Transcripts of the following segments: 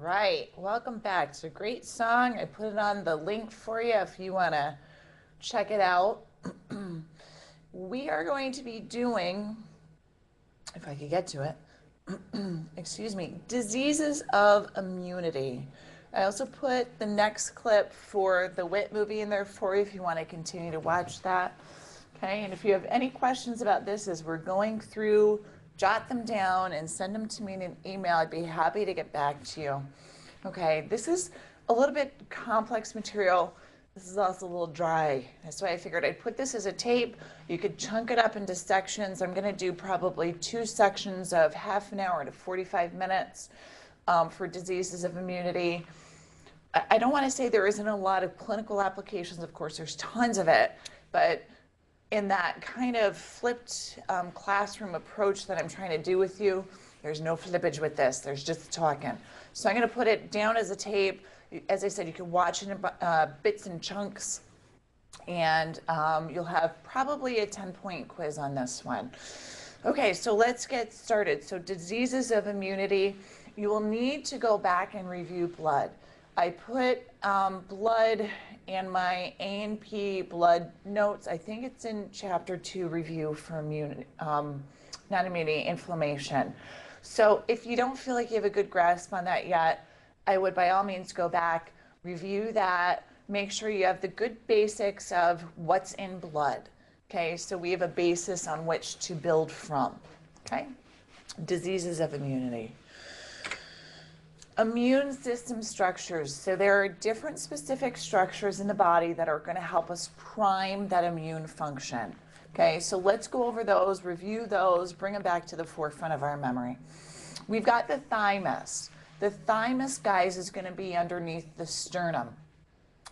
right, welcome back. It's a great song. I put it on the link for you if you want to check it out. We are going to be doing, if I could get to it, excuse me, diseases of immunity. I also put the next clip for the WIT movie in there for you if you want to continue to watch that. Okay, and if you have any questions about this as we're going through, jot them down and send them to me in an email. I'd be happy to get back to you. Okay, this is a little bit complex material. This is also a little dry. That's why I figured I'd put this as a tape. You could chunk it up into sections. I'm going to do probably 2 sections of half an hour to 45 minutes for diseases of immunity. I don't want to say there isn't a lot of clinical applications. Of course, there's tons of it, but in that kind of flipped classroom approach that I'm trying to do with you, there's no flippage with this. There's just talking. So I'm going to put it down as a tape. As I said, you can watch it in bits and chunks, and you'll have probably a 10-point quiz on this one. Okay, so let's get started. So diseases of immunity, you will need to go back and review blood. I put blood in my A&P blood notes. I think it's in chapter 2, review for immunity, not immunity, inflammation. So if you don't feel like you have a good grasp on that yet, I would by all means go back, review that, make sure you have the good basics of what's in blood. Okay, so we have a basis on which to build from. Okay, diseases of immunity. Immune system structures. So there are different specific structures in the body that are going to help us prime that immune function. Okay, so let's go over those, review those, bring them back to the forefront of our memory. We've got the thymus. The thymus, guys, is going to be underneath the sternum.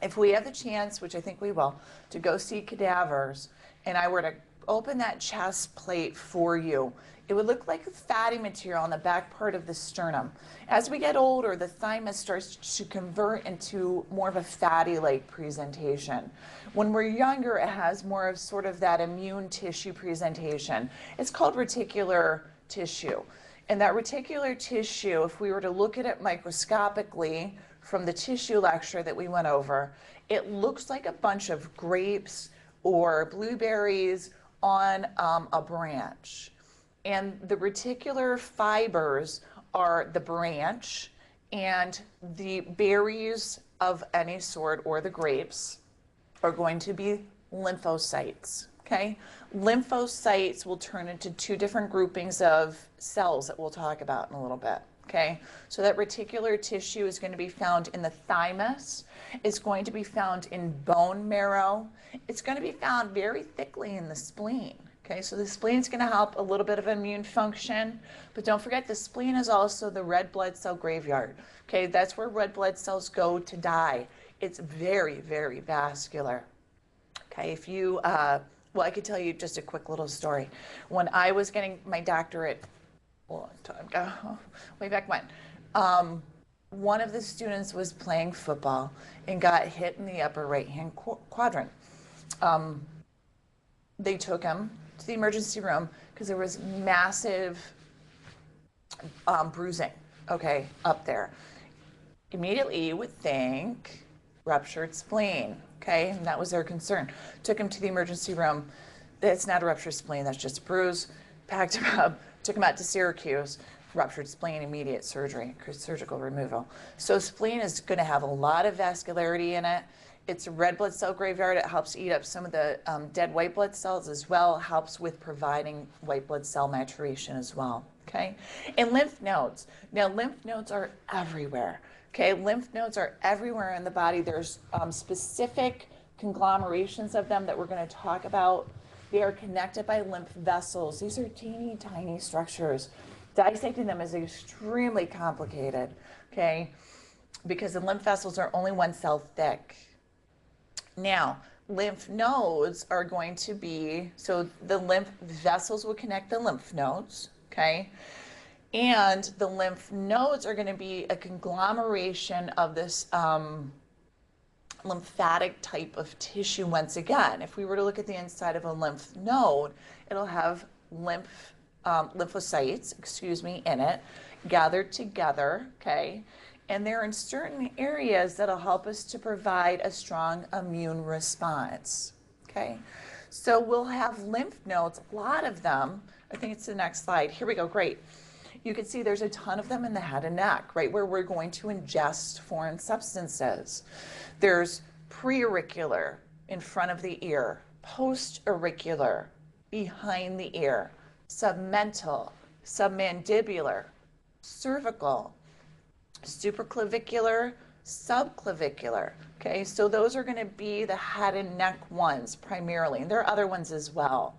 If we have the chance, which I think we will, to go see cadavers, and I were to open that chest plate for you, it would look like fatty material on the back part of the sternum. As we get older, the thymus starts to convert into more of a fatty-like presentation. When we're younger, it has more of sort of that immune tissue presentation. It's called reticular tissue. And that reticular tissue, if we were to look at it microscopically from the tissue lecture that we went over, it looks like a bunch of grapes or blueberries on a branch. And the reticular fibers are the branch, and the berries of any sort, or the grapes, are going to be lymphocytes. Okay? Lymphocytes will turn into 2 different groupings of cells that we'll talk about in a little bit. Okay? So that reticular tissue is going to be found in the thymus. It's going to be found in bone marrow. It's going to be found very thickly in the spleen. Okay, so the spleen is going to help a little bit of immune function, but don't forget the spleen is also the red blood cell graveyard. Okay, that's where red blood cells go to die. It's very, very vascular. Okay, if you, well, I could tell you just a quick little story. When I was getting my doctorate, a long time ago, way back when, one of the students was playing football and got hit in the upper right-hand quadrant. They took him to the emergency room because there was massive bruising, okay, up there. Immediately you would think ruptured spleen, okay, and that was their concern. Took him to the emergency room. That's not a ruptured spleen, that's just a bruise. Packed him up, took him out to Syracuse. Ruptured spleen, immediate surgery, surgical removal. So spleen is going to have a lot of vascularity in it. It's a red blood cell graveyard. It helps eat up some of the dead white blood cells as well. Helps with providing white blood cell maturation as well. Okay, and lymph nodes. Now lymph nodes are everywhere. Okay, lymph nodes are everywhere in the body. There's specific conglomerations of them that we're going to talk about. They are connected by lymph vessels. These are teeny tiny structures. Dissecting them is extremely complicated. Okay, because the lymph vessels are only 1 cell thick. Now, lymph nodes are going to be, so the lymph vessels will connect the lymph nodes, okay? And the lymph nodes are going to be a conglomeration of this lymphatic type of tissue once again. If we were to look at the inside of a lymph node, it'll have lymphocytes, in it, gathered together, okay? and they're in certain areas that'll help us to provide a strong immune response, okay? So we'll have lymph nodes, a lot of them. I think it's the next slide. Here we go, great. You can see there's a ton of them in the head and neck, right, where we're going to ingest foreign substances. There's preauricular, in front of the ear, post-auricular, behind the ear, submental, submandibular, cervical, supraclavicular, subclavicular. Okay, so those are going to be the head and neck ones primarily, and there are other ones as well.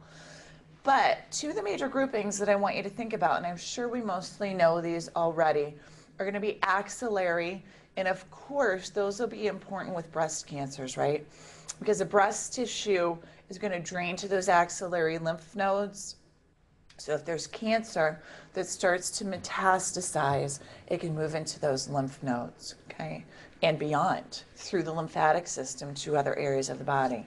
But two of the major groupings that I want you to think about, and I'm sure we mostly know these already, are going to be axillary, and of course those will be important with breast cancers, right? Because the breast tissue is going to drain to those axillary lymph nodes. So if there's cancer that starts to metastasize, it can move into those lymph nodes, okay, and beyond through the lymphatic system to other areas of the body.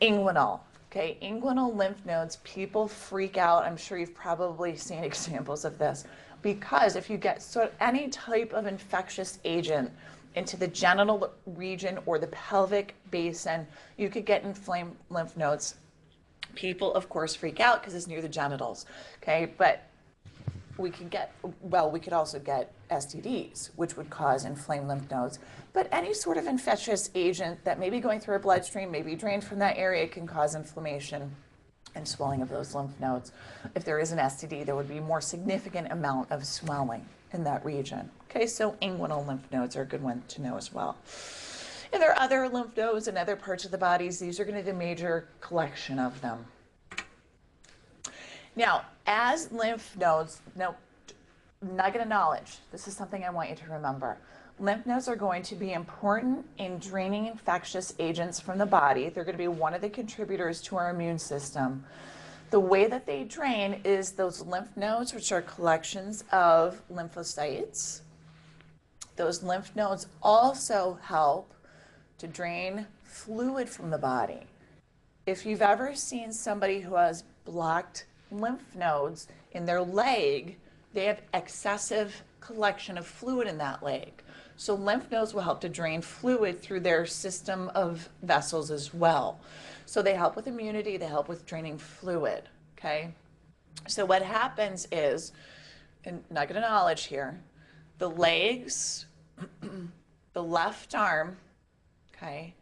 Inguinal, okay, inguinal lymph nodes, people freak out. I'm sure you've probably seen examples of this, because if you get any type of infectious agent into the genital region or the pelvic basin, you could get inflamed lymph nodes. People, of course, freak out because it's near the genitals, okay? But we could also get STDs, which would cause inflamed lymph nodes. But any sort of infectious agent that may be going through our bloodstream, may be drained from that area, can cause inflammation and swelling of those lymph nodes. If there is an STD, there would be a more significant amount of swelling in that region. Okay, so inguinal lymph nodes are a good one to know as well. And there are other lymph nodes in other parts of the bodies. These are going to be a major collection of them. Now, as lymph nodes, now, nugget of knowledge, this is something I want you to remember. Lymph nodes are going to be important in draining infectious agents from the body. They're going to be one of the contributors to our immune system. The way that they drain is those lymph nodes, which are collections of lymphocytes. Those lymph nodes also help to drain fluid from the body. If you've ever seen somebody who has blocked lymph nodes in their leg, they have excessive collection of fluid in that leg. So lymph nodes will help to drain fluid through their system of vessels as well. So they help with immunity, they help with draining fluid, okay? So what happens is, and nugget of knowledge here, the legs, the left arm, okay,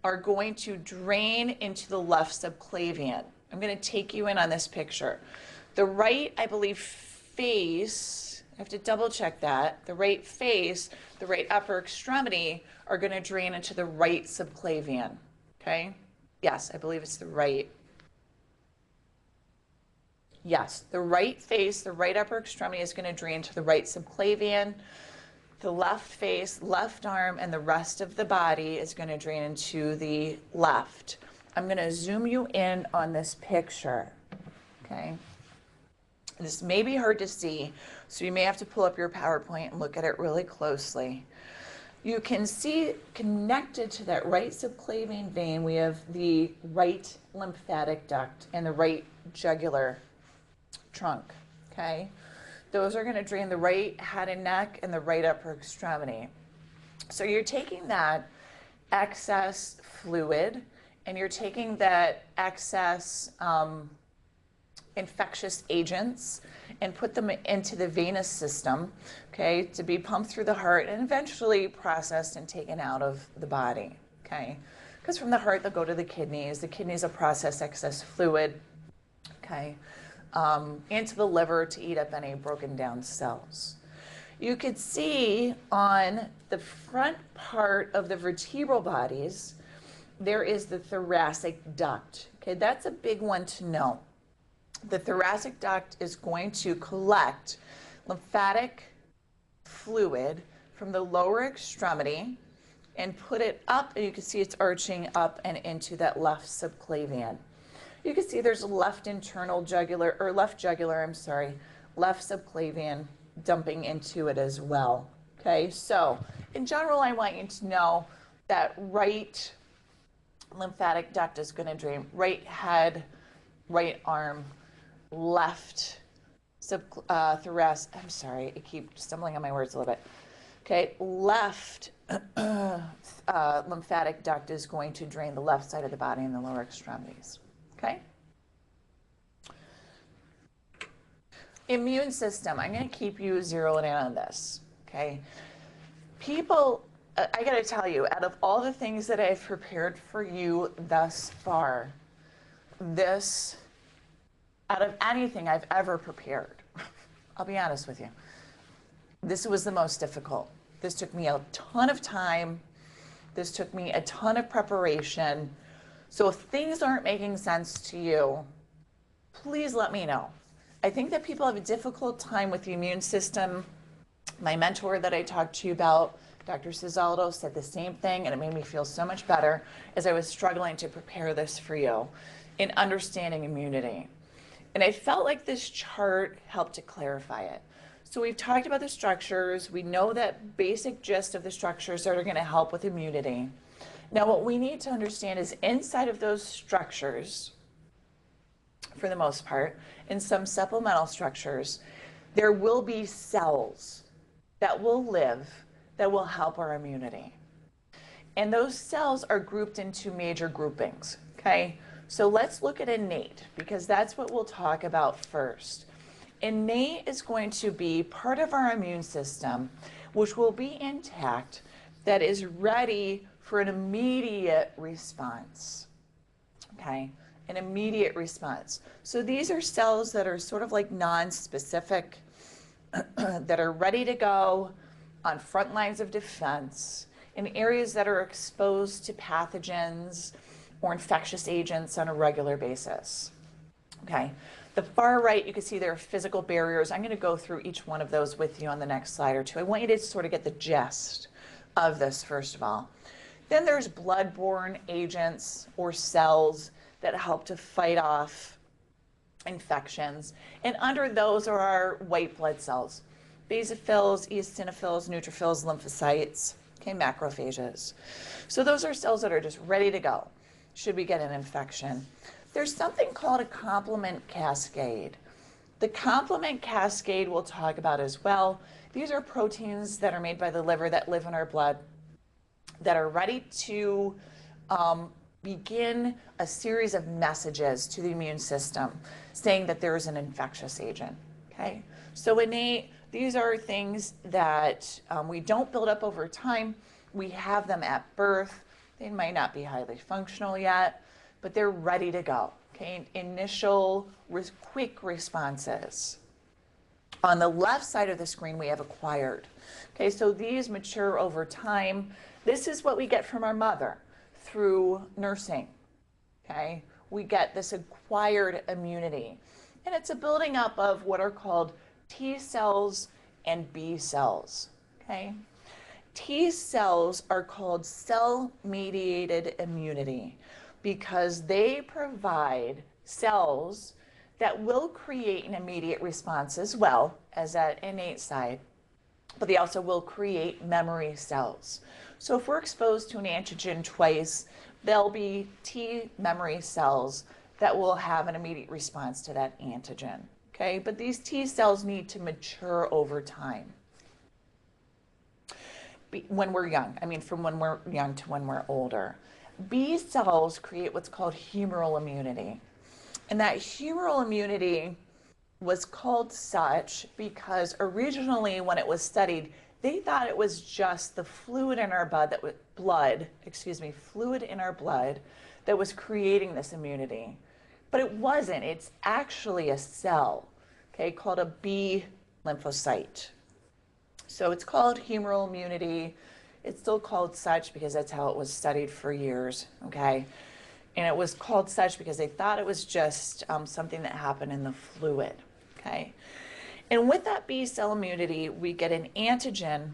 are going to drain into the left subclavian. I'm going to take you in on this picture. The right, I believe, face, I have to double check that, the right face, the right upper extremity are going to drain into the right subclavian, okay? Yes, I believe it's the right. Yes, the right face, the right upper extremity is going to drain to the right subclavian. The left face, left arm, and the rest of the body is going to drain into the left. I'm going to zoom you in on this picture, okay? This may be hard to see, so you may have to pull up your PowerPoint and look at it really closely. You can see connected to that right subclavian vein, we have the right lymphatic duct and the right jugular trunk, okay? Those are going to drain the right head and neck and the right upper extremity. So you're taking that excess fluid and you're taking that excess infectious agents and put them into the venous system, okay, to be pumped through the heart and eventually processed and taken out of the body, okay? Because from the heart, they'll go to the kidneys. The kidneys will process excess fluid, okay, into the liver to eat up any broken down cells. You could see on the front part of the vertebral bodies, there is the thoracic duct, okay? That's a big one to know. The thoracic duct is going to collect lymphatic fluid from the lower extremity and put it up, and you can see it's arching up and into that left subclavian. You can see there's a left jugular, left subclavian dumping into it as well, okay? So, in general, I want you to know that right lymphatic duct is going to drain right head, right arm, left thoracic, I'm sorry, I keep stumbling on my words a little bit. Okay, left lymphatic duct is going to drain the left side of the body and the lower extremities. Okay? Immune system. I'm going to keep you zeroed in on this. Okay? People, I got to tell you, out of all the things that I've prepared for you thus far, this, out of anything I've ever prepared, I'll be honest with you, this was the most difficult. This took me a ton of time. This took me a ton of preparation. So if things aren't making sense to you, please let me know. I think that people have a difficult time with the immune system. My mentor that I talked to you about, Dr. Cisaldo, said the same thing, and it made me feel so much better as I was struggling to prepare this for you in understanding immunity. And I felt like this chart helped to clarify it. So we've talked about the structures. We know that basic gist of the structures that are going to help with immunity. Now what we need to understand is inside of those structures, for the most part, in some supplemental structures, there will be cells that will live that will help our immunity. And those cells are grouped into major groupings, okay? So let's look at innate, because that's what we'll talk about first. Innate is going to be part of our immune system, which will be intact, that is ready for an immediate response, okay? An immediate response. So these are cells that are sort of like non-specific, that are ready to go on front lines of defense in areas that are exposed to pathogens or infectious agents on a regular basis, okay? The far right, you can see there are physical barriers. I'm going to go through each one of those with you on the next slide or two. I want you to sort of get the gist of this, first of all. Then there's blood-borne agents or cells that help to fight off infections. And under those are our white blood cells: basophils, eosinophils, neutrophils, lymphocytes, okay, macrophages. So those are cells that are just ready to go should we get an infection. There's something called a complement cascade. The complement cascade we'll talk about as well. These are proteins that are made by the liver that live in our blood that are ready to begin a series of messages to the immune system saying that there is an infectious agent, okay? So innate, these are things that we don't build up over time. We have them at birth. They might not be highly functional yet, but they're ready to go, okay? Initial quick responses. On the left side of the screen, we have acquired. Okay, so these mature over time. This is what we get from our mother through nursing, okay? We get this acquired immunity. And it's a building up of what are called T cells and B cells, okay? T cells are called cell-mediated immunity because they provide cells that will create an immediate response as well as that innate side, but they also will create memory cells. So if we're exposed to an antigen twice, there'll be T memory cells that will have an immediate response to that antigen, okay? But these T cells need to mature over time. When we're young, I mean from when we're young to when we're older. B cells create what's called humoral immunity. And that humoral immunity was called such because originally when it was studied, they thought it was just the fluid in our fluid in our blood that was creating this immunity. But it wasn't. It's actually a cell, okay, called a B lymphocyte. So it's called humoral immunity. It's still called such because that's how it was studied for years, okay? And it was called such because they thought it was just something that happened in the fluid, okay? And with that B cell immunity, we get an antigen,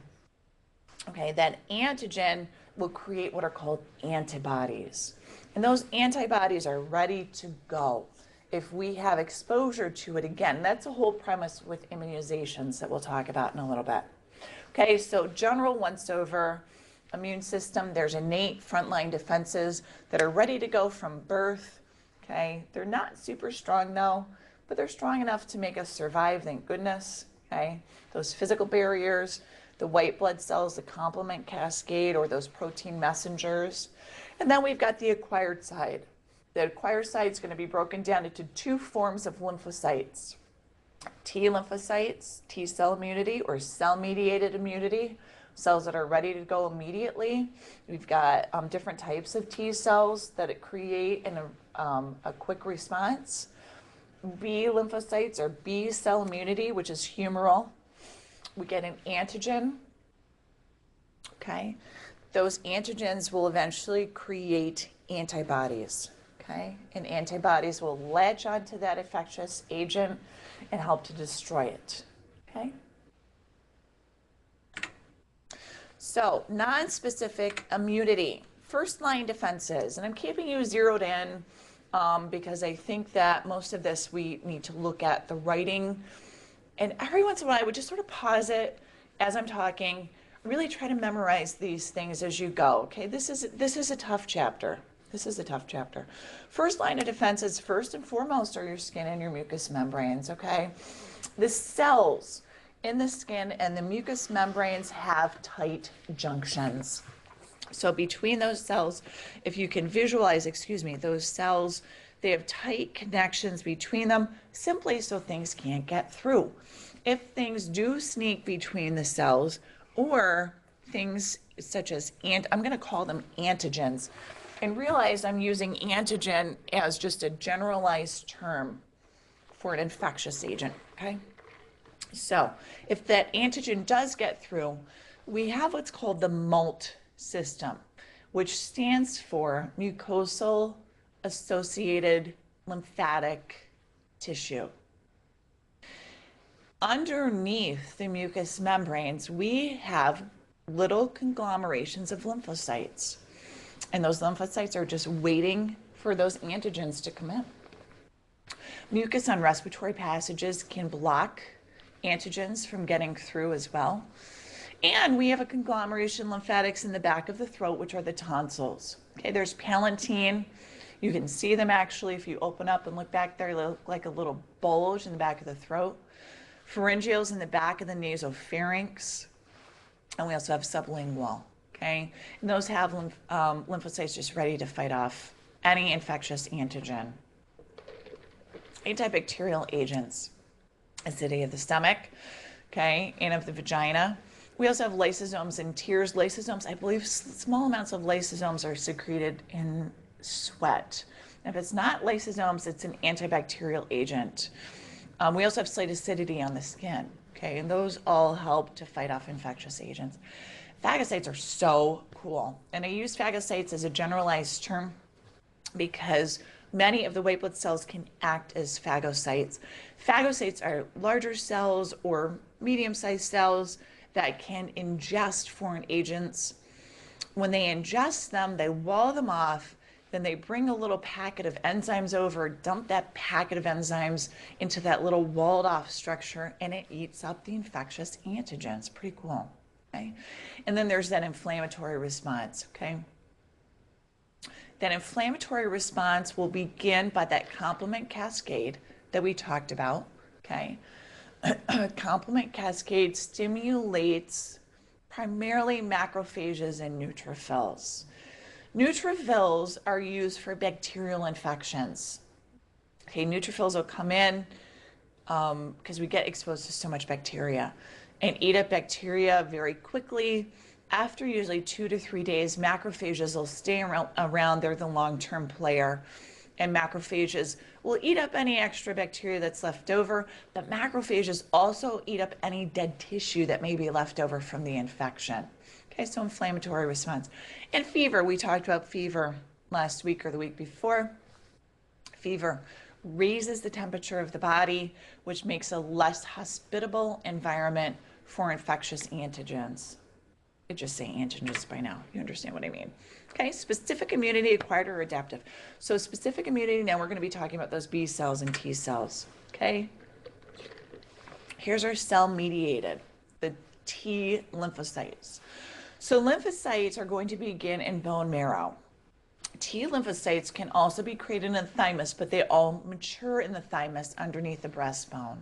okay? That antigen will create what are called antibodies. And those antibodies are ready to go if we have exposure to it again. That's the whole premise with immunizations that we'll talk about in a little bit. Okay, so general once-over immune system, there's innate frontline defenses that are ready to go from birth, okay? They're not super strong though, but they're strong enough to make us survive, thank goodness, okay? Those physical barriers, the white blood cells, the complement cascade, or those protein messengers. And then we've got the acquired side. The acquired side is going to be broken down into two forms of lymphocytes. T lymphocytes, T cell immunity or cell-mediated immunity, cells that are ready to go immediately. We've got different types of T cells that create a quick response. B lymphocytes or B cell immunity, which is humoral. We get an antigen, okay? Those antigens will eventually create antibodies, okay? And antibodies will latch onto that infectious agent and help to destroy it, okay? So, non-specific immunity, first-line defenses, and I'm keeping you zeroed in because I think that most of this we need to look at the writing, and every once in a while I would just sort of pause it as I'm talking, really try to memorize these things as you go, okay? This is a tough chapter. This is a tough chapter. First line of defenses, first and foremost, are your skin and your mucous membranes, okay? The cells in the skin and the mucous membranes have tight junctions. So between those cells, if you can visualize, those cells, they have tight connections between them simply so things can't get through. If things do sneak between the cells or things such as, I'm going to call them antigens, and realize I'm using antigen as just a generalized term for an infectious agent, okay? So if that antigen does get through, we have what's called the MALT system, which stands for mucosal associated lymphatic tissue. Underneath the mucous membranes, we have little conglomerations of lymphocytes. And those lymphocytes are just waiting for those antigens to come in. Mucus on respiratory passages can block antigens from getting through as well. And we have a conglomeration of lymphatics in the back of the throat, which are the tonsils. Okay, there's palatine. You can see them actually if you open up and look back there, they look like a little bulge in the back of the throat. Pharyngeals in the back of the nasopharynx. And we also have sublingual. Okay, and those have lymphocytes just ready to fight off any infectious antigen. Antibacterial agents, acidity of the stomach, okay, and of the vagina. We also have lysosomes and tears. Lysosomes, I believe small amounts of lysosomes are secreted in sweat. If it's not lysosomes, it's an antibacterial agent. We also have slight acidity on the skin, okay, and those all help to fight off infectious agents. Phagocytes are so cool, and I use phagocytes as a generalized term because many of the white blood cells can act as phagocytes. Phagocytes are larger cells or medium-sized cells that can ingest foreign agents. When they ingest them, they wall them off, then they bring a little packet of enzymes over, dump that packet of enzymes into that little walled-off structure, and it eats up the infectious antigens. Pretty cool. Okay? And then there's that inflammatory response, okay? That inflammatory response will begin by that complement cascade that we talked about, okay? Complement cascade stimulates primarily macrophages and neutrophils. Neutrophils are used for bacterial infections. Okay, neutrophils will come in because we get exposed to so much bacteria and eat up bacteria very quickly. After usually 2 to 3 days, macrophages will stay around. They're the long-term player. And macrophages will eat up any extra bacteria that's left over, but macrophages also eat up any dead tissue that may be left over from the infection. Okay, so inflammatory response. And fever, we talked about fever last week or the week before. Fever raises the temperature of the body, which makes a less hospitable environment for infectious antigens. I just say antigens by now. You understand what I mean. Okay, specific immunity, acquired or adaptive. So specific immunity, now we're going to be talking about those B cells and T cells. Okay, here's our cell-mediated, the T lymphocytes. So lymphocytes are going to begin in bone marrow. T lymphocytes can also be created in the thymus, but they all mature in the thymus underneath the breastbone.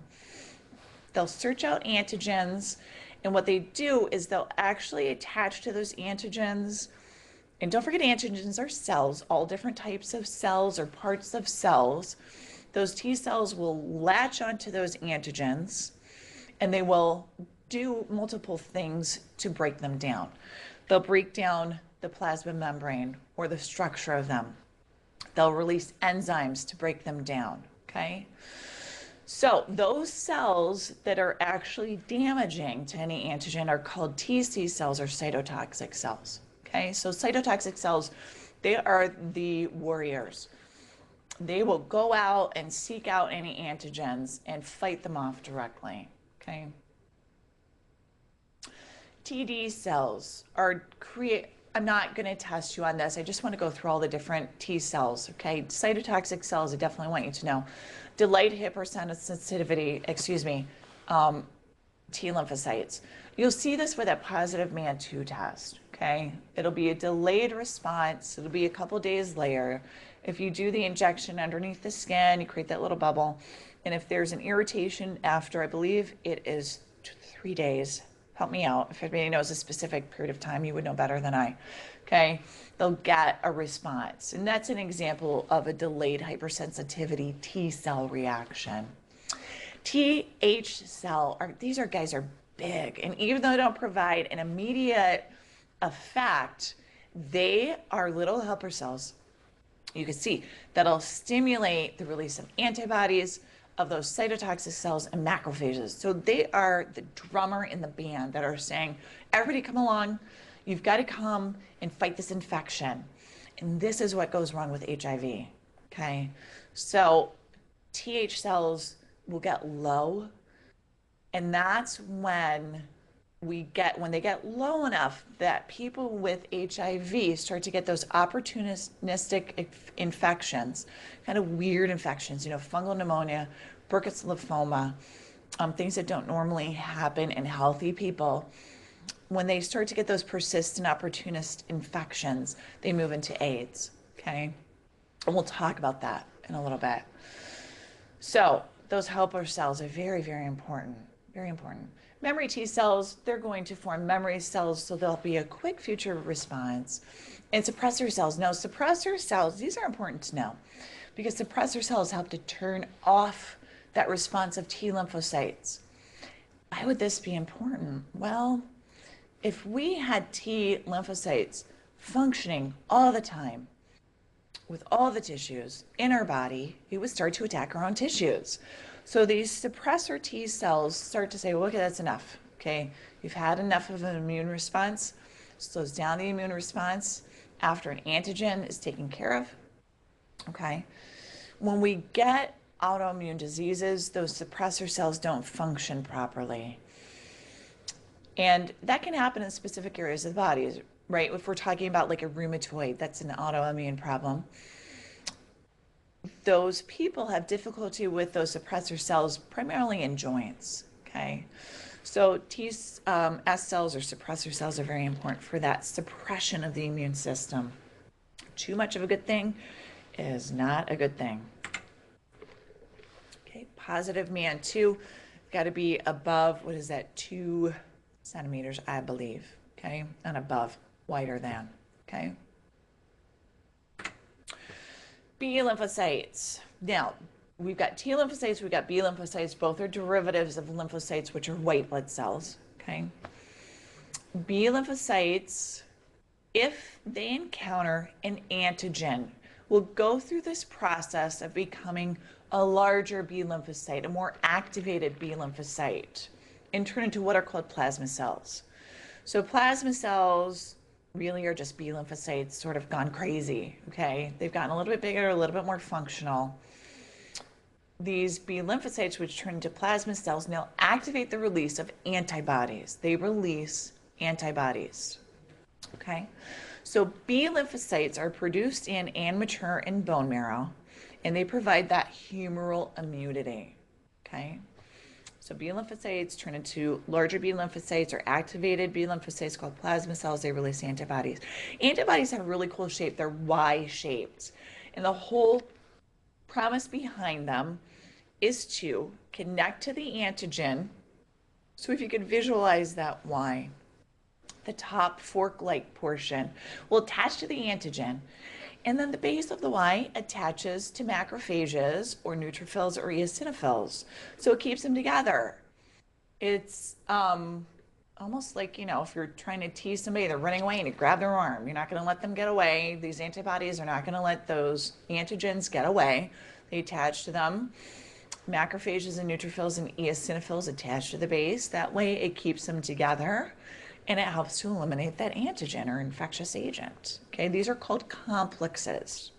They'll search out antigens, And what they do is they'll actually attach to those antigens. And don't forget, antigens are cells, all different types of cells or parts of cells. Those T cells will latch onto those antigens, and they will do multiple things to break them down. They'll break down the plasma membrane or the structure of them. They'll release enzymes to break them down, okay? So those cells that are actually damaging to any antigen are called TC cells or cytotoxic cells, okay? So cytotoxic cells, they are the warriors. They will go out and seek out any antigens and fight them off directly, okay? TD cells are I'm not going to test you on this. I just want to go through all the different T cells, okay? Cytotoxic cells, I definitely want you to know. Delayed hypersensitivity, T lymphocytes. You'll see this with a positive MAN2 test, okay? It'll be a delayed response. It'll be a couple days later. If you do the injection underneath the skin, you create that little bubble. And if there's an irritation after, I believe it is 3 days. Help me out. If anybody knows a specific period of time, you would know better than I. Okay? They'll get a response. And that's an example of a delayed hypersensitivity T cell reaction. TH cell, these guys are big. And even though they don't provide an immediate effect, they are little helper cells. You can see that'll stimulate the release of antibodies, of those cytotoxic cells and macrophages. So they are the drummer in the band that are saying, everybody come along, you've got to come and fight this infection. And this is what goes wrong with HIV, okay? So TH cells will get low, and that's when they get low enough that people with HIV start to get those opportunistic infections, kind of weird infections, fungal pneumonia, Burkitt's lymphoma, things that don't normally happen in healthy people. When they start to get those persistent opportunist infections, they move into AIDS, okay? And we'll talk about that in a little bit. So those helper cells are very, very important, very important. Memory T cells, they're going to form memory cells, so there'll be a quick future response. And suppressor cells, no, suppressor cells, these are important to know because suppressor cells help to turn off that response of T lymphocytes. Why would this be important? Well, if we had T lymphocytes functioning all the time with all the tissues in our body, we would start to attack our own tissues. So these suppressor T cells start to say, well, okay, that's enough, okay? You've had enough of an immune response, slows down the immune response after an antigen is taken care of, okay? When we get autoimmune diseases, those suppressor cells don't function properly. And that can happen in specific areas of the body, right? If we're talking about like a rheumatoid, that's an autoimmune problem. Those people have difficulty with those suppressor cells primarily in joints, okay? So S cells or suppressor cells are very important for that suppression of the immune system. Too much of a good thing is not a good thing. Okay, positive MAN2, got to be above, 2 centimeters, I believe, okay? And above, wider than, okay? B lymphocytes. Now, we've got T lymphocytes, we've got B lymphocytes. Both are derivatives of lymphocytes, which are white blood cells, okay? B lymphocytes, if they encounter an antigen, will go through this process of becoming a larger B lymphocyte, a more activated B lymphocyte, and turn into what are called plasma cells. So plasma cells really are just B lymphocytes sort of gone crazy, okay? They've gotten a little bit bigger, a little bit more functional. These B lymphocytes, which turn into plasma cells, now activate the release of antibodies. They release antibodies, okay? So B lymphocytes are produced in and mature in bone marrow, and they provide that humoral immunity, okay? So B lymphocytes turn into larger B lymphocytes or activated B lymphocytes called plasma cells. They release antibodies. Antibodies have a really cool shape. They're Y-shaped. And the whole premise behind them is to connect to the antigen So if you could visualize that Y, the top fork-like portion will attach to the antigen, and then the base of the Y attaches to macrophages or neutrophils or eosinophils. So it keeps them together. It's almost like, you know, if you're trying to tease somebody, they're running away and you grab their arm. You're not going to let them get away. These antibodies are not going to let those antigens get away. They attach to them. Macrophages and neutrophils and eosinophils attach to the base. That way it keeps them together and it helps to eliminate that antigen or infectious agent. Okay, these are called complexes.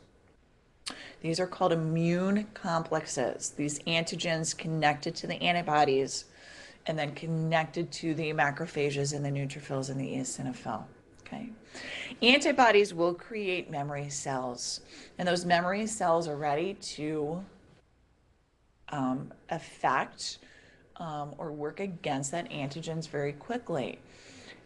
These are called immune complexes. These antigens connected to the antibodies and then connected to the macrophages and the neutrophils and the eosinophil. Okay. Antibodies will create memory cells, and those memory cells are ready to affect or work against that antigens very quickly.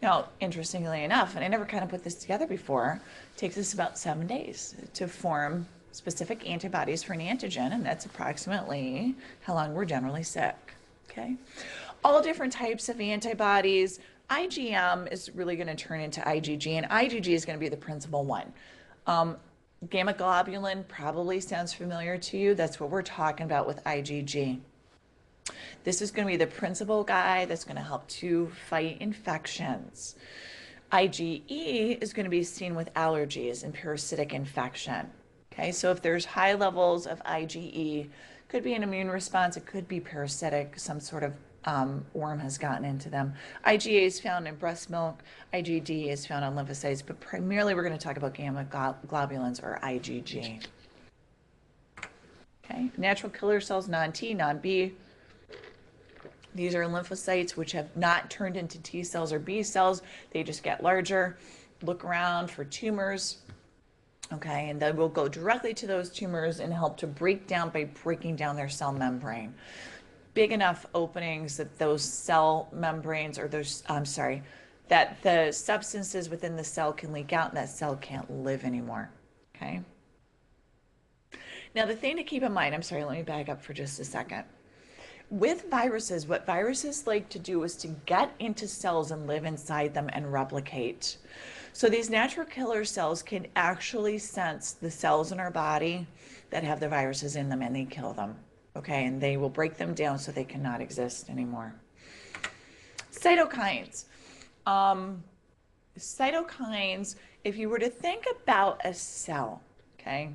Now, interestingly enough, and I never kind of put this together before, it takes us about 7 days to form specific antibodies for an antigen, and that's approximately how long we're generally sick. Okay. All different types of antibodies. IgM is really going to turn into IgG, and IgG is going to be the principal one. Gamma globulin probably sounds familiar to you. That's what we're talking about with IgG. This is going to be the principal guy that's going to help to fight infections. IgE is going to be seen with allergies and parasitic infection. Okay, so if there's high levels of IgE, could be an immune response, it could be parasitic, some sort of worm has gotten into them. IgA is found in breast milk, IgD is found on lymphocytes, but primarily we're going to talk about gamma globulins or IgG. Okay, natural killer cells, non-T, non-B. These are lymphocytes which have not turned into T cells or B cells. They just get larger. Look around for tumors. Okay, and then we'll go directly to those tumors and help to break down by breaking down their cell membrane. Big enough openings that those cell membranes or those, that the substances within the cell can leak out and that cell can't live anymore. Okay. Now the thing to keep in mind, let me back up for just a second. With viruses, what viruses like to do is to get into cells and live inside them and replicate. So these natural killer cells can actually sense the cells in our body that have the viruses in them and they kill them. Okay, and they will break them down so they cannot exist anymore. Cytokines. Cytokines, if you were to think about a cell, okay,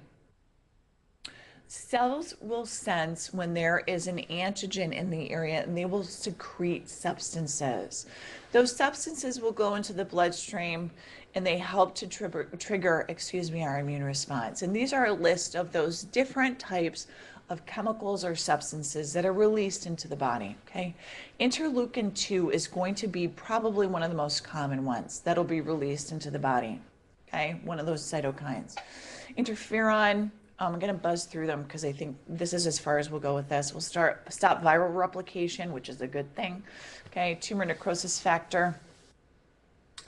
cells will sense when there is an antigen in the area and they will secrete substances. Those substances will go into the bloodstream and they help to trigger our immune response. And these are a list of those different types of chemicals or substances that are released into the body, okay? Interleukin-2 is going to be probably one of the most common ones that'll be released into the body, okay? One of those cytokines. Interferon, I'm going to buzz through them because I think this is as far as we'll go with this. We'll stop viral replication, which is a good thing, okay? Tumor necrosis factor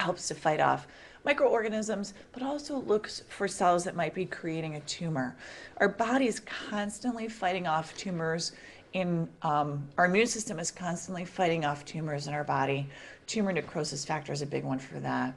helps to fight off microorganisms, but also looks for cells that might be creating a tumor. Our body is constantly fighting off tumors our immune system is constantly fighting off tumors in our body. Tumor necrosis factor is a big one for that.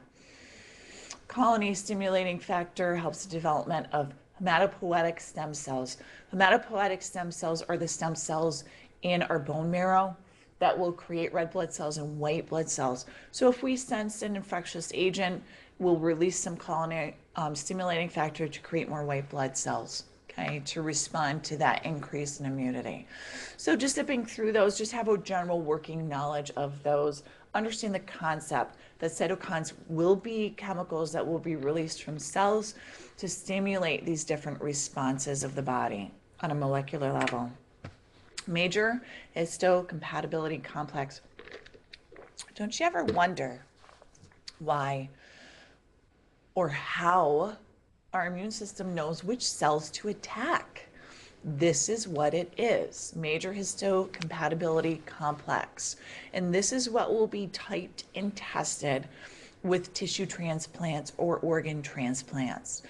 Colony stimulating factor helps the development of hematopoietic stem cells. Hematopoietic stem cells are the stem cells in our bone marrow that will create red blood cells and white blood cells. So if we sense an infectious agent, we'll release some colony stimulating factor to create more white blood cells, okay, to respond to that increase in immunity. So just zipping through those, just have a general working knowledge of those. Understand the concept that cytokines will be chemicals that will be released from cells to stimulate these different responses of the body on a molecular level. Major histocompatibility complex. Don't you ever wonder why or how our immune system knows which cells to attack? This is what it is, major histocompatibility complex. And this is what will be typed and tested with tissue transplants or organ transplants.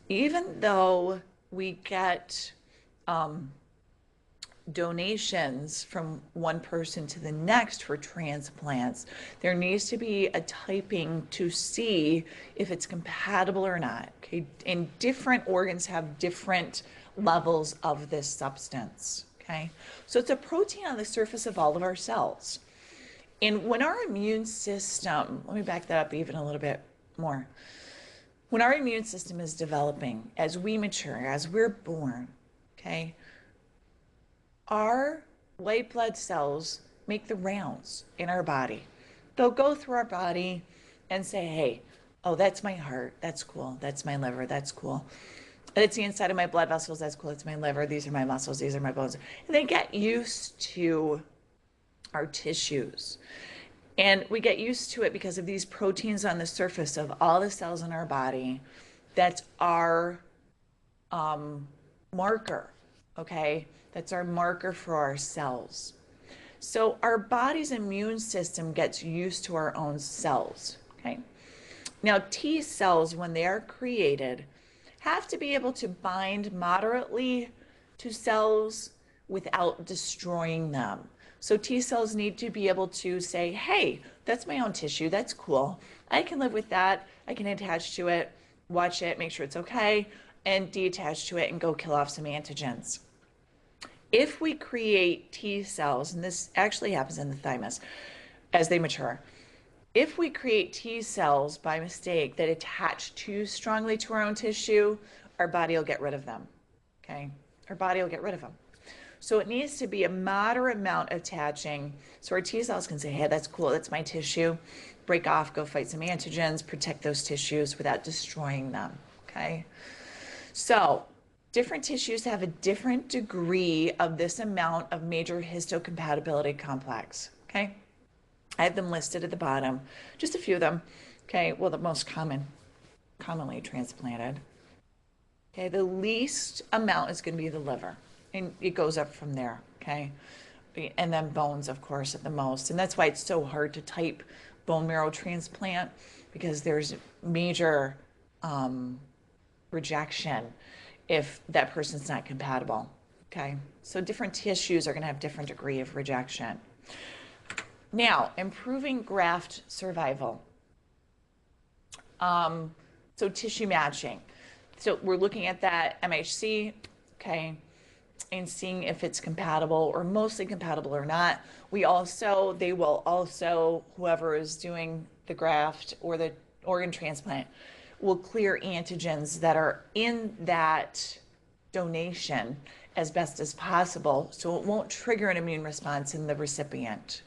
Even though we get donations from one person to the next for transplants, there needs to be a typing to see if it's compatible or not. Okay, and different organs have different levels of this substance. Okay, so it's a protein on the surface of all of our cells. And when our immune system, let me back that up even a little bit more. When our immune system is developing, as we mature, as we're born, okay, our white blood cells make the rounds in our body. They'll go through our body and say, hey, oh, that's my heart. That's cool. That's my liver. That's cool. It's the inside of my blood vessels. That's cool. It's my liver. These are my muscles. These are my bones. And they get used to our tissues. And we get used to it because of these proteins on the surface of all the cells in our body. That's our marker, okay? That's our marker for our cells. So our body's immune system gets used to our own cells, okay? Now, T cells, when they are created, have to be able to bind moderately to cells without destroying them. So T cells need to be able to say, hey, that's my own tissue, that's cool. I can live with that, I can attach to it, watch it, make sure it's okay, and detach to it and go kill off some antigens. If we create T cells, and this actually happens in the thymus as they mature, if we create T cells by mistake that attach too strongly to our own tissue, our body will get rid of them, okay? Our body will get rid of them. So it needs to be a moderate amount attaching so our T cells can say, hey, that's cool, that's my tissue, break off, go fight some antigens, protect those tissues without destroying them, okay? So different tissues have a different degree of this amount of major histocompatibility complex, okay? I have them listed at the bottom, just a few of them, okay? Well, the most commonly transplanted. Okay, the least amount is going to be the liver, and it goes up from there, okay? And then bones, of course, at the most. And that's why it's so hard to type bone marrow transplant, because there's major rejection if that person's not compatible, okay? So different tissues are going to have different degree of rejection. Now, improving graft survival. So tissue matching. So we're looking at that MHC, okay, and seeing if it's compatible or mostly compatible or not. They will also, whoever is doing the graft or the organ transplant, will clear antigens that are in that donation as best as possible, so it won't trigger an immune response in the recipient.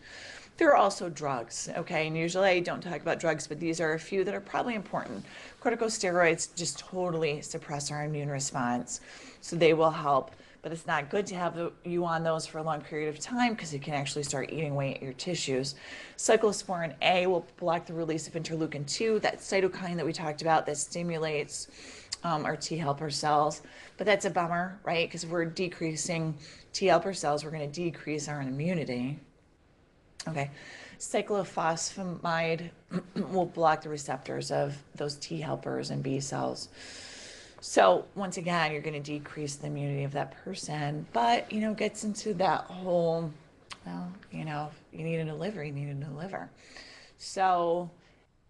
There are also drugs, okay, and usually I don't talk about drugs, but these are a few that are probably important. Corticosteroids just totally suppress our immune response, so they will help, but it's not good to have you on those for a long period of time because it can actually start eating away at your tissues. Cyclosporin A will block the release of interleukin-2, that cytokine that we talked about that stimulates our T helper cells, but that's a bummer, right? Because if we're decreasing T helper cells, we're going to decrease our immunity. Okay, cyclophosphamide will block the receptors of those T helpers and B cells. So once again, you're going to decrease the immunity of that person, but, you know, gets into that whole, well, you know, you need a new liver, you need a new liver. So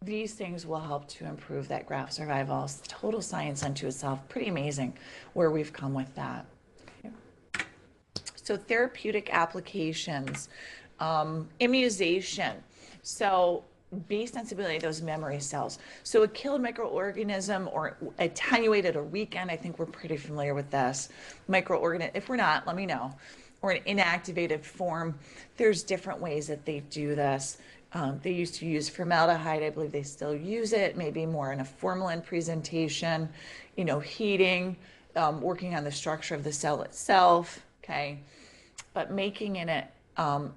these things will help to improve that graft survival. It's total science unto itself. Pretty amazing where we've come with that. Okay. So therapeutic applications. Immunization. So based on stability of those memory cells. So a killed microorganism or attenuated or weakened, I think we're pretty familiar with this. Microorganism, if we're not, let me know. Or an inactivated form. There's different ways that they do this. They used to use formaldehyde. I believe they still use it, maybe more in a formalin presentation, you know, heating, working on the structure of the cell itself, okay? But making it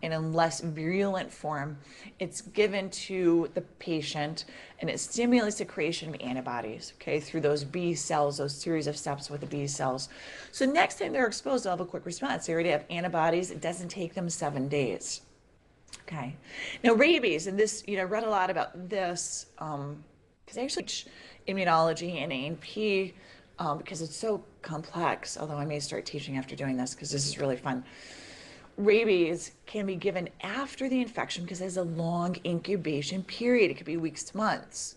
in a less virulent form, it's given to the patient and it stimulates the creation of antibodies, okay, through those B cells, those series of steps with the B cells. So next time they're exposed, they'll have a quick response. They already have antibodies. It doesn't take them 7 days. Okay. Now rabies, and this, you know, I read a lot about this because I actually teach immunology and A&P because it's so complex, although I may start teaching after doing this because this is really fun. Rabies can be given after the infection because it has a long incubation period. It could be weeks to months.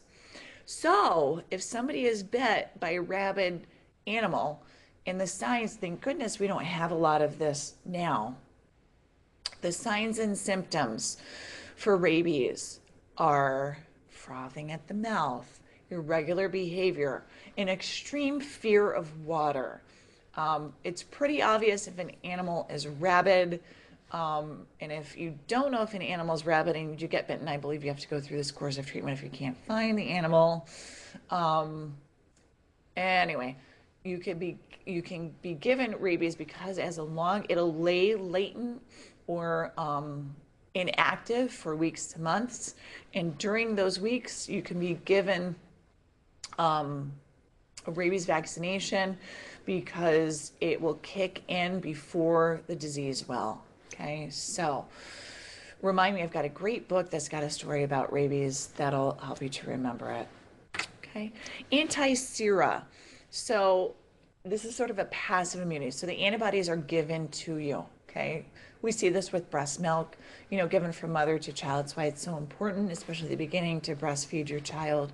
So if somebody is bit by a rabid animal, and the signs, thank goodness we don't have a lot of this now. The signs and symptoms for rabies are frothing at the mouth, irregular behavior, an extreme fear of water. It's pretty obvious if an animal is rabid. And if you don't know if an animal is rabid and you get bitten, I believe you have to go through this course of treatment if you can't find the animal. Anyway, you can be given rabies because it'll lay latent or inactive for weeks to months, and during those weeks you can be given a rabies vaccination because it will kick in before the disease will. Okay, so remind me, I've got a great book that's got a story about rabies that'll help you to remember it. Okay, Antisera. So this is sort of a passive immunity. So the antibodies are given to you. Okay, we see this with breast milk, given from mother to child. That's why it's so important, especially at the beginning, to breastfeed your child.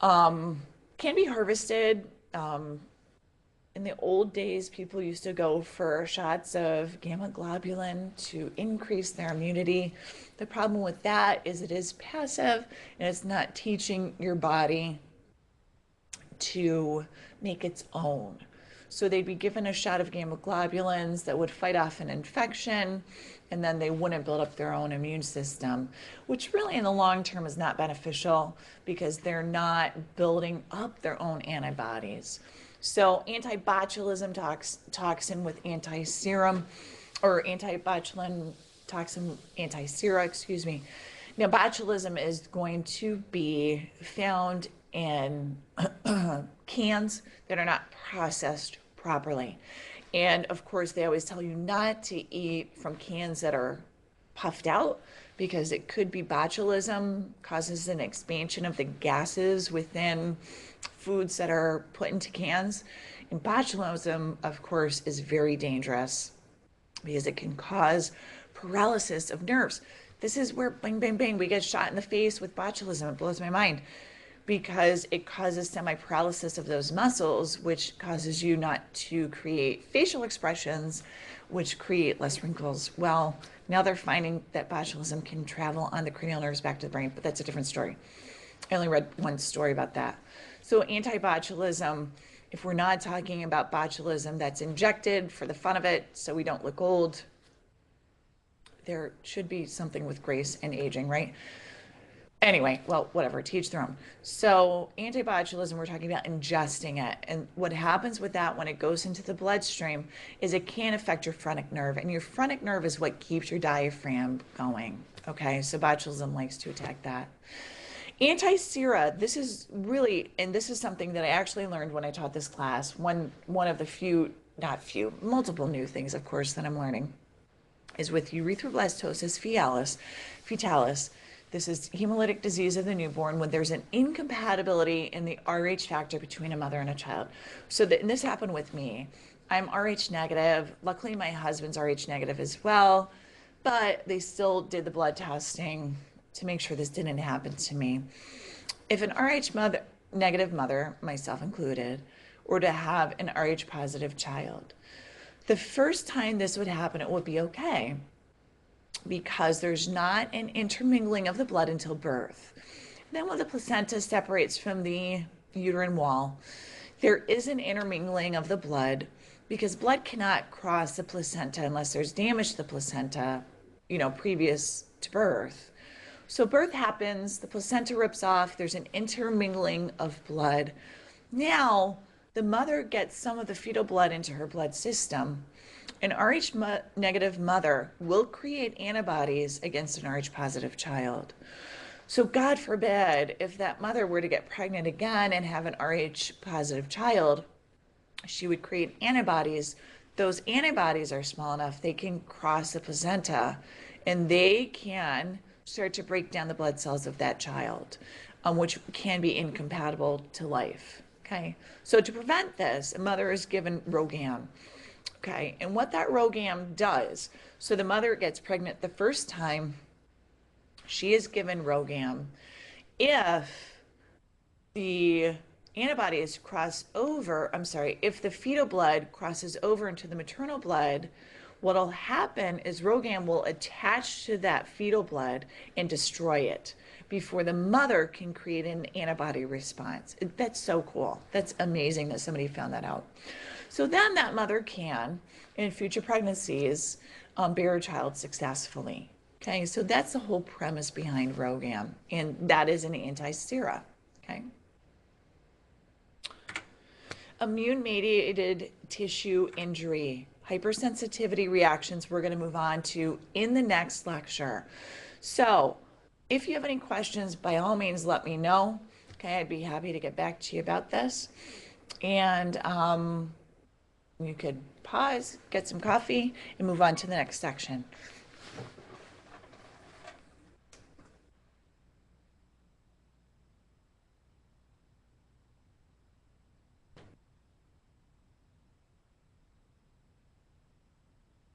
Can be harvested. In the old days, people used to go for shots of gamma globulin to increase their immunity. The problem with that is it is passive and it's not teaching your body to make its own. So they'd be given a shot of gamma globulins that would fight off an infection, and then they wouldn't build up their own immune system, which really in the long term is not beneficial because they're not building up their own antibodies. So antibotulism toxin with antiserum, or antibotulin toxin, antisera, excuse me. Now, botulism is going to be found in cans that are not processed properly. And of course, they always tell you not to eat from cans that are puffed out because it could be botulism, causes an expansion of the gases within foods that are put into cans. And botulism, of course, is very dangerous because it can cause paralysis of nerves. This is where bang, bang, bang, we get shot in the face with botulism. It blows my mind because it causes semi-paralysis of those muscles, which causes you not to create facial expressions, which create less wrinkles. Well, now they're finding that botulism can travel on the cranial nerves back to the brain, but that's a different story. I only read one story about that. So anti-botulism, if we're not talking about botulism that's injected for the fun of it so we don't look old, there should be something with grace and aging, right? Anyway, well, whatever, teach their own. So antibotulism, we're talking about ingesting it. And what happens with that when it goes into the bloodstream is it can affect your phrenic nerve. And your phrenic nerve is what keeps your diaphragm going. Okay, so botulism likes to attack that. Antisera, this is really, and this is something that I actually learned when I taught this class. One of the multiple new things, of course, that I'm learning is with erythroblastosis fetalis. This is hemolytic disease of the newborn when there's an incompatibility in the Rh factor between a mother and a child. So and this happened with me. I'm Rh negative. Luckily, my husband's Rh negative as well, but they still did the blood testing to make sure this didn't happen to me. If an Rh negative mother, myself included, or to have an Rh positive child, the first time this would happen, it would be okay, because there's not an intermingling of the blood until birth. Then when the placenta separates from the uterine wall, there is an intermingling of the blood because blood cannot cross the placenta unless there's damage to the placenta, previous to birth. So birth happens, the placenta rips off, there's an intermingling of blood. Now, the mother gets some of the fetal blood into her blood system. An Rh negative mother will create antibodies against an Rh positive child. So God forbid, if that mother were to get pregnant again and have an Rh positive child, she would create antibodies. Those antibodies are small enough, they can cross the placenta and they can start to break down the blood cells of that child, which can be incompatible to life. Okay, so to prevent this, a mother is given Rogam. Okay, and what that Rogam does, so the mother gets pregnant the first time, she is given Rogam. If the antibodies cross over, I'm sorry, if the fetal blood crosses over into the maternal blood, what'll happen is Rogam will attach to that fetal blood and destroy it before the mother can create an antibody response. That's so cool. That's amazing that somebody found that out. So then that mother can, in future pregnancies, bear a child successfully. Okay, so that's the whole premise behind Rogam, and that is an anti-sera. Okay. Immune-mediated tissue injury, hypersensitivity reactions we're going to move on to in the next lecture. So if you have any questions, by all means, let me know. Okay, I'd be happy to get back to you about this. And you could pause, get some coffee, and move on to the next section.